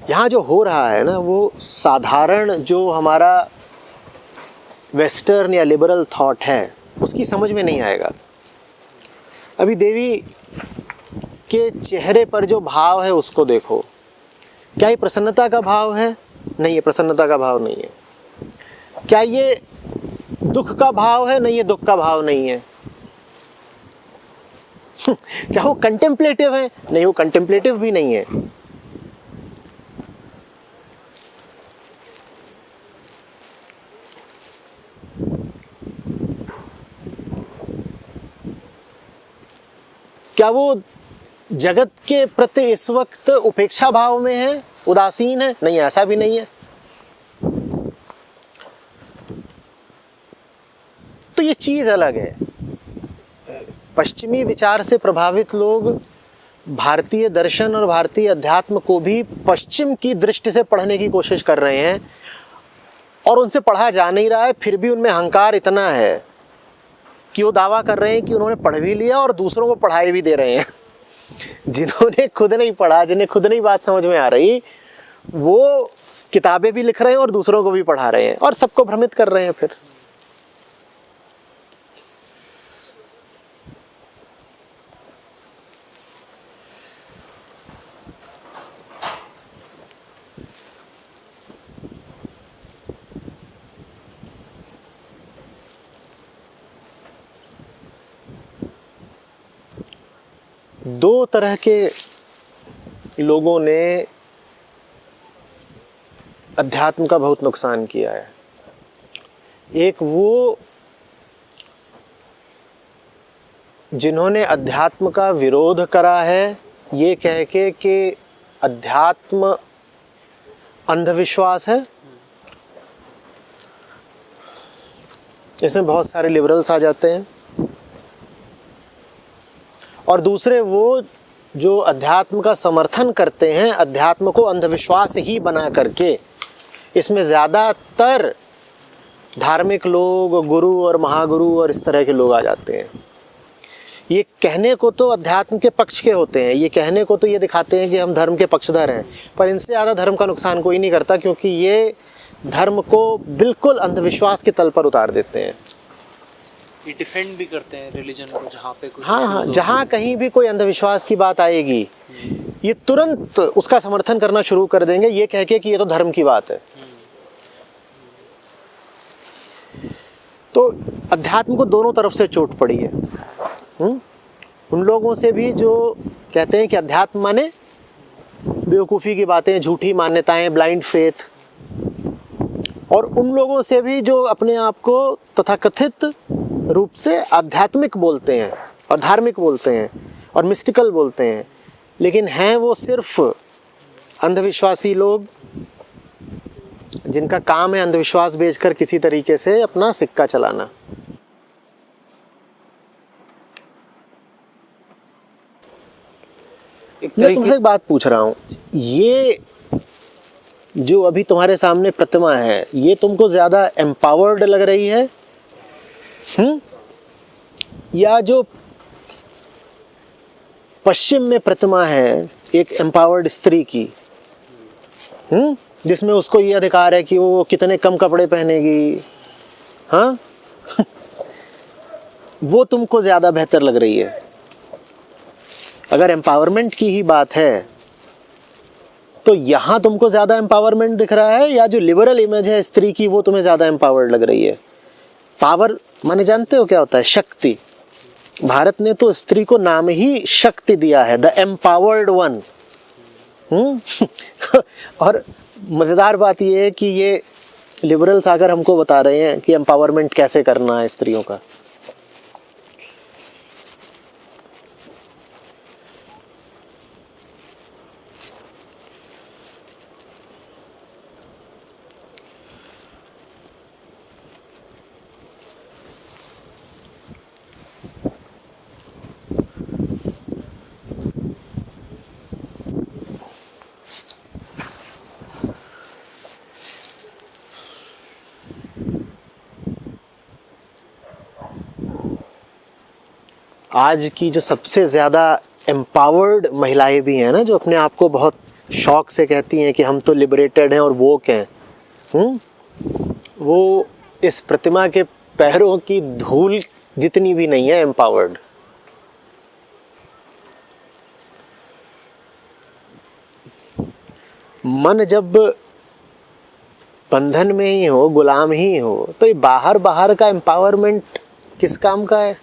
यहाँ जो हो रहा है ना, वो साधारण जो हमारा वेस्टर्न या लिबरल थॉट है उसकी समझ में नहीं आएगा। अभी देवी के चेहरे पर जो भाव है उसको देखो, क्या ये प्रसन्नता का भाव है? नहीं, ये प्रसन्नता का भाव नहीं है। क्या ये दुख का भाव है? नहीं, ये दुख का भाव नहीं है। क्या वो कंटेम्पलेटिव है? नहीं, वो कंटेम्पलेटिव भी नहीं है। क्या वो जगत के प्रति इस वक्त उपेक्षा भाव में है, उदासीन है? नहीं, ऐसा भी नहीं है। तो ये चीज अलग है। पश्चिमी विचार से प्रभावित लोग भारतीय दर्शन और भारतीय अध्यात्म को भी पश्चिम की दृष्टि से पढ़ने की कोशिश कर रहे हैं, और उनसे पढ़ा जा नहीं रहा है। फिर भी उनमें अहंकार इतना है कि वो दावा कर रहे हैं कि उन्होंने पढ़ भी लिया और दूसरों को पढ़ाई भी दे रहे हैं। जिन्होंने खुद नहीं पढ़ा, जिन्हें खुद नहीं बात समझ में आ रही, वो किताबें भी लिख रहे हैं और दूसरों को भी पढ़ा रहे हैं और सबको भ्रमित कर रहे हैं। फिर दो तरह के लोगों ने अध्यात्म का बहुत नुकसान किया है। एक वो जिन्होंने अध्यात्म का विरोध करा है ये कह के कि अध्यात्म अंधविश्वास है। इसमें बहुत सारे लिबरल्स आ जाते हैं। और दूसरे वो जो अध्यात्म का समर्थन करते हैं, अध्यात्म को अंधविश्वास ही बना करके। इसमें ज़्यादातर धार्मिक लोग, गुरु और महागुरु और इस तरह के लोग आ जाते हैं। ये कहने को तो अध्यात्म के पक्ष के होते हैं, ये कहने को तो ये दिखाते हैं कि हम धर्म के पक्षधर हैं, पर इनसे ज़्यादा धर्म का नुकसान कोई नहीं करता, क्योंकि ये धर्म को बिल्कुल अंधविश्वास के तल पर उतार देते हैं। ये डिफेंड भी करते हैं रिलीजन को, जहाँ पे कुछ हाँ, जहाँ कहीं भी कोई अंधविश्वास की बात आएगी ये तुरंत उसका समर्थन करना शुरू कर देंगे, ये कह के कि ये तो धर्म की बात है। तो अध्यात्म को दोनों तरफ से चोट पड़ी है। उन लोगों से भी जो कहते हैं कि अध्यात्म माने बेवकूफ़ी की बातें, झूठी मान्यताएं, ब्लाइंड फेथ, और उन लोगों से भी जो अपने आप को तथाकथित रूप से आध्यात्मिक बोलते हैं और धार्मिक बोलते हैं और मिस्टिकल बोलते हैं, लेकिन हैं वो सिर्फ अंधविश्वासी लोग जिनका काम है अंधविश्वास बेचकर किसी तरीके से अपना सिक्का चलाना। मैं तुमसे एक बात पूछ रहा हूँ, ये जो अभी तुम्हारे सामने प्रतिमा है ये तुमको ज़्यादा एम्पावर्ड लग रही है या जो पश्चिम में प्रतिमा है एक एम्पावर्ड स्त्री की, जिसमें उसको ये अधिकार है कि वो कितने कम कपड़े पहनेगी, हाँ वो तुमको ज़्यादा बेहतर लग रही है? अगर एम्पावरमेंट की ही बात है तो यहाँ तुमको ज़्यादा एम्पावरमेंट दिख रहा है, या जो लिबरल इमेज है स्त्री की वो तुम्हें ज़्यादा एम्पावर्ड लग रही है? पावर माने जानते हो क्या होता है? शक्ति। भारत ने तो स्त्री को नाम ही शक्ति दिया है, द एम्पावर्ड वन। और मज़ेदार बात यह है कि ये लिबरल्स आकर हमको बता रहे हैं कि एम्पावरमेंट कैसे करना है स्त्रियों का। आज की जो सबसे ज़्यादा एम्पावर्ड महिलाएं भी हैं ना, जो अपने आप को बहुत शौक से कहती हैं कि हम तो लिबरेटेड हैं और वोक हैं, वो इस प्रतिमा के पैरों की धूल जितनी भी नहीं है एम्पावर्ड। मन जब बंधन में ही हो, गुलाम ही हो, तो ये बाहर बाहर का एम्पावरमेंट किस काम का है?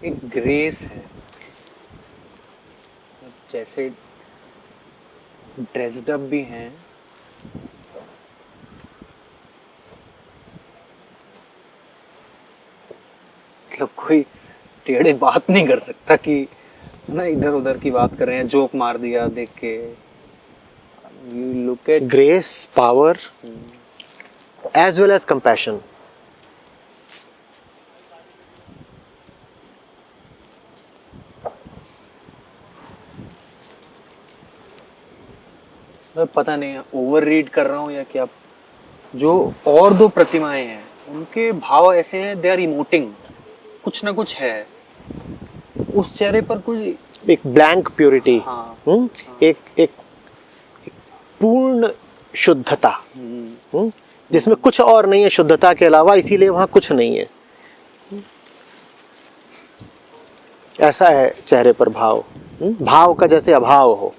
एक ग्रेस है, जैसे ड्रेस्ड अप भी हैं, मतलब कोई टेढ़े बात नहीं कर सकता कि ना इधर उधर की बात कर रहे हैं, जोक मार दिया देख के। You look at grace, power as well as compassion. पता नहीं ओवर रीड कर रहा हूँ या क्या। जो और दो प्रतिमाएं हैं उनके भाव ऐसे हैं, दे आर इमोटिंग, कुछ ना कुछ है उस चेहरे पर, कुछ एक ब्लैंक प्योरिटी। हाँ, एक, एक एक पूर्ण शुद्धता, जिसमें कुछ और नहीं है शुद्धता के अलावा, इसीलिए वहां कुछ नहीं है। ऐसा है चेहरे पर भाव, भाव का जैसे अभाव हो।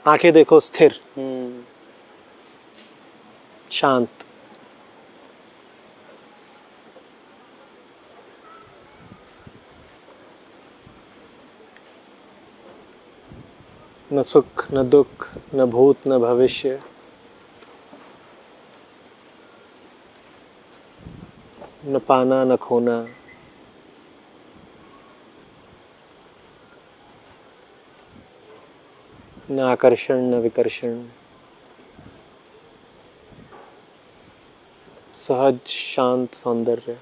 आंखें देखो स्थिर, शांत। न सुख न दुख, न भूत न भविष्य, न पाना न खोना। न आकर्षण न विकर्षण, सहज शांत सौंदर्य।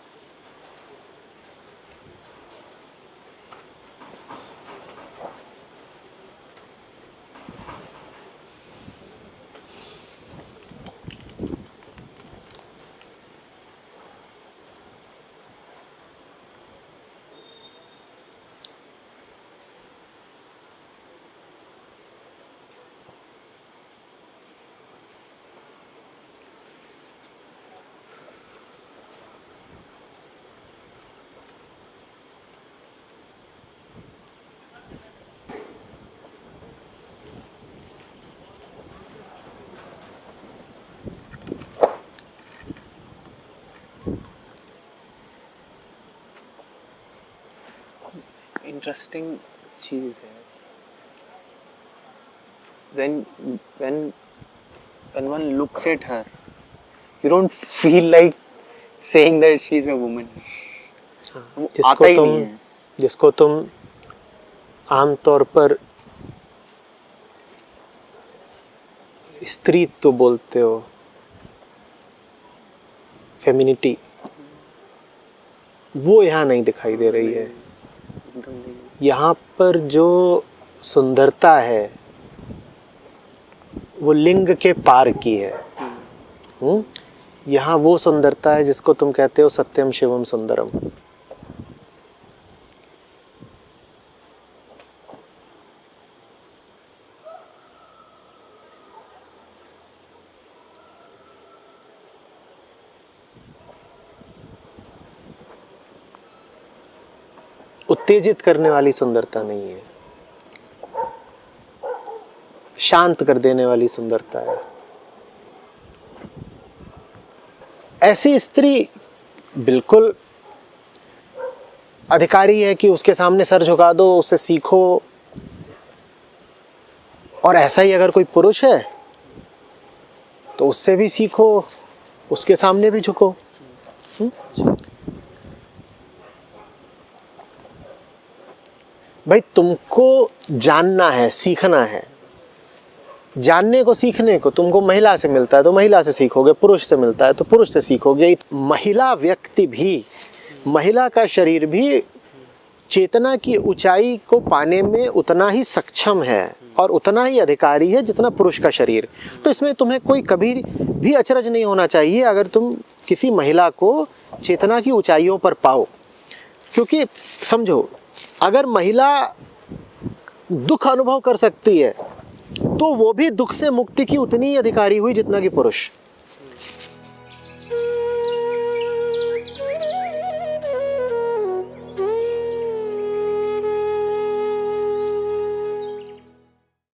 इंटरेस्टिंग चीज है, when one looks at her, you don't feel like saying that she is a woman. जिसको तुम आमतौर पर स्त्री तो बोलते हो, फेमिनिटी, वो यहाँ नहीं दिखाई दे रही है। यहाँ पर जो सुंदरता है वो लिंग के पार की है। यहाँ वो सुंदरता है जिसको तुम कहते हो सत्यम शिवम सुंदरम। उत्तेजित करने वाली सुंदरता नहीं है, शांत कर देने वाली सुंदरता है। ऐसी स्त्री बिल्कुल अधिकारी है कि उसके सामने सर झुका दो, उससे सीखो। और ऐसा ही अगर कोई पुरुष है तो उससे भी सीखो, उसके सामने भी झुको। भाई तुमको जानना है, सीखना है। जानने को सीखने को तुमको महिला से मिलता है तो महिला से सीखोगे, पुरुष से मिलता है तो पुरुष से सीखोगे। महिला व्यक्ति भी, महिला का शरीर भी चेतना की ऊंचाई को पाने में उतना ही सक्षम है और उतना ही अधिकारी है जितना पुरुष का शरीर। तो इसमें तुम्हें कोई कभी भी अचरज नहीं होना चाहिए अगर तुम किसी महिला को चेतना की ऊंचाइयों पर पाओ। क्योंकि समझो, अगर महिला दुख अनुभव कर सकती है तो वो भी दुख से मुक्ति की उतनी ही अधिकारी हुई जितना कि पुरुष।